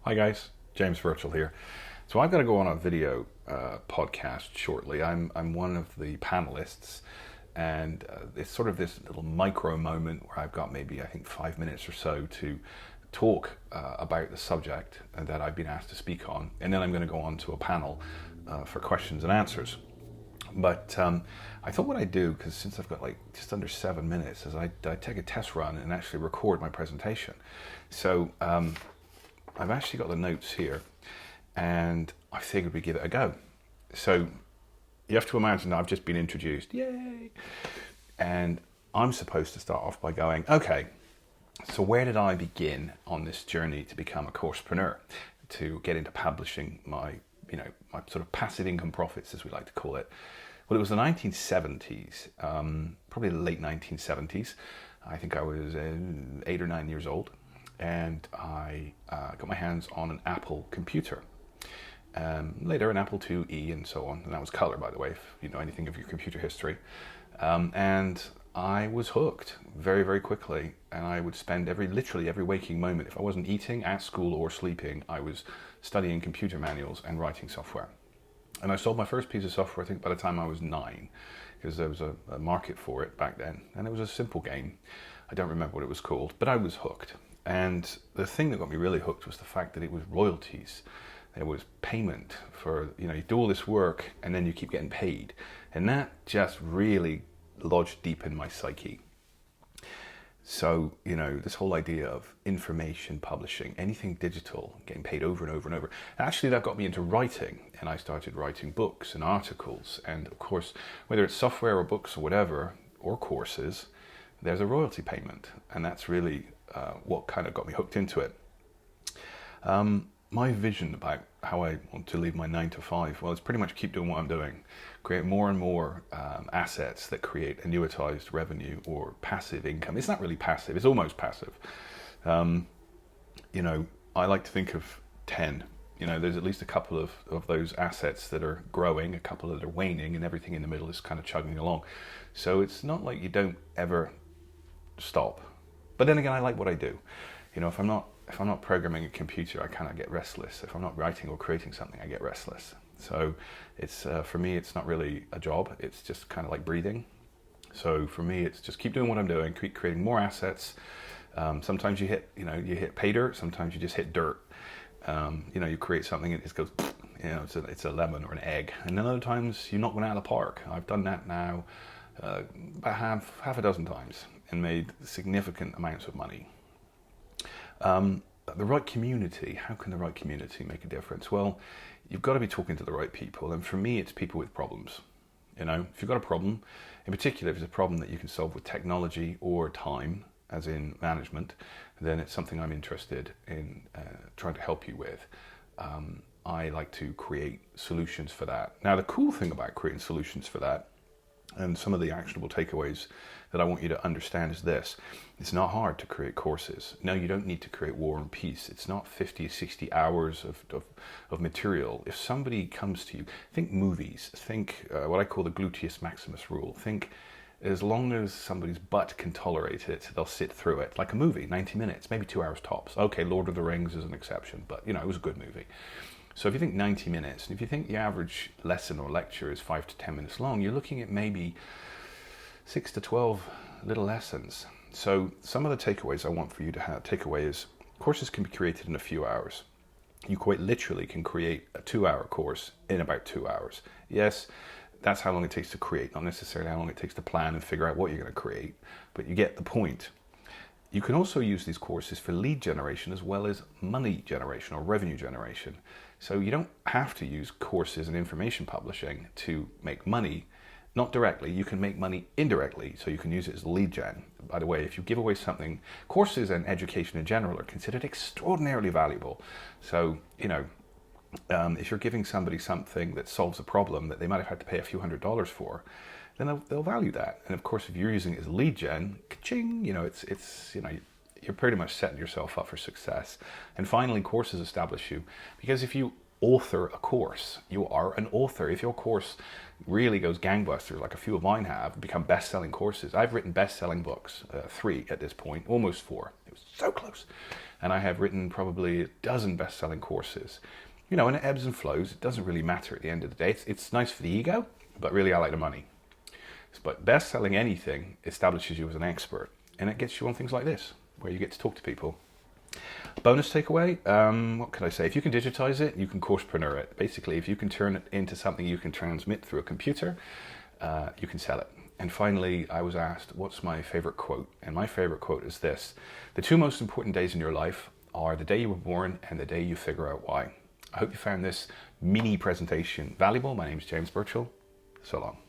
Hi guys, James Virtual here. So I've got to go on a video podcast shortly. I'm one of the panelists, and it's sort of this little micro moment where I've got maybe I think 5 minutes or so to talk about the subject that I've been asked to speak on, and then I'm going to go on to a panel for questions and answers. But I thought what I'd do, because since I've got like just under 7 minutes, is I'd take a test run and actually record my presentation. So I've actually got the notes here, and I figured we'd give it a go. So you have to imagine that I've just been introduced, yay! And I'm supposed to start off by going, okay, so where did I begin on this journey to become a coursepreneur, to get into publishing my sort of passive income profits, as we like to call it? Well, it was the 1970s, probably the late 1970s. I think I was 8 or 9 years old, and I got my hands on an Apple computer. Later an Apple IIe and so on, and that was color, by the way, if you know anything of your computer history. And I was hooked very, very quickly, and I would spend literally every waking moment, if I wasn't eating, at school, or sleeping, I was studying computer manuals and writing software. And I sold my first piece of software, I think, by the time I was 9, because there was a market for it back then, and it was a simple game. I don't remember what it was called, but I was hooked. And the thing that got me really hooked was the fact that it was royalties. There was payment for, you do all this work and then you keep getting paid. And that just really lodged deep in my psyche. So, this whole idea of information publishing, anything digital, getting paid over and over and over. Actually, that got me into writing, and I started writing books and articles. And of course, whether it's software or books or whatever, or courses, there's a royalty payment. And that's really what kind of got me hooked into it. My vision about how I want to leave my 9 to 5, well, it's pretty much keep doing what I'm doing, create more and more assets that create annuitized revenue or passive income. It's not really passive, it's almost passive. I like to think of 10. There's at least a couple of those assets that are growing, a couple that are waning, and everything in the middle is kind of chugging along. So it's not like you don't ever stop. But then again, I like what I do. If I'm not programming a computer, I kind of get restless. If I'm not writing or creating something, I get restless. So it's for me, it's not really a job. It's just kind of like breathing. So for me, it's just keep doing what I'm doing, keep creating more assets. Sometimes you hit pay dirt. Sometimes you just hit dirt. You create something and it just goes, it's a lemon or an egg. And then other times you knock one out of the park. I've done that now about half a dozen times and made significant amounts of money. The right community, how can the right community make a difference? Well, you've got to be talking to the right people. And for me, it's people with problems. If you've got a problem, in particular, if it's a problem that you can solve with technology or time, as in management, then it's something I'm interested in trying to help you with. I like to create solutions for that. Now, the cool thing about creating solutions for that, and some of the actionable takeaways that I want you to understand is this. It's not hard to create courses. No, you don't need to create War and Peace. It's not 50, 60 hours of material. If somebody comes to you, think movies, think what I call the gluteus maximus rule. Think as long as somebody's butt can tolerate it, they'll sit through it. Like a movie, 90 minutes, maybe 2 hours tops. Okay, Lord of the Rings is an exception, but it was a good movie. So if you think 90 minutes, and if you think the average lesson or lecture is 5 to 10 minutes long, you're looking at maybe 6 to 12 little lessons. So some of the takeaways I want for you to take away is courses can be created in a few hours. You quite literally can create a 2-hour course in about 2 hours. Yes, that's how long it takes to create, not necessarily how long it takes to plan and figure out what you're going to create, but you get the point. You can also use these courses for lead generation as well as money generation or revenue generation. So you don't have to use courses and information publishing to make money. Not directly, you can make money indirectly, so you can use it as lead gen. By the way, if you give away something, courses and education in general are considered extraordinarily valuable. So, if you're giving somebody something that solves a problem that they might have had to pay a few $100s for, then they'll value that. And of course, if you're using it as lead gen, ka-ching, you're pretty much setting yourself up for success. And finally, courses establish you, because if you author a course. You are an author. If your course really goes gangbusters, like a few of mine have, become best-selling courses. I've written best-selling books, 3 at this point, almost 4. It was so close. And I have written probably a dozen best-selling courses. You know, and it ebbs and flows. It doesn't really matter at the end of the day. It's nice for the ego, but really I like the money. But best-selling anything establishes you as an expert, and it gets you on things like this, where you get to talk to people. Bonus takeaway, what can I say? If you can digitize it, you can Coursepreneur it. Basically, if you can turn it into something you can transmit through a computer, you can sell it. And finally, I was asked, what's my favorite quote? And my favorite quote is this: the 2 most important days in your life are the day you were born and the day you figure out why. I hope you found this mini presentation valuable. My name is James Birchall. So long.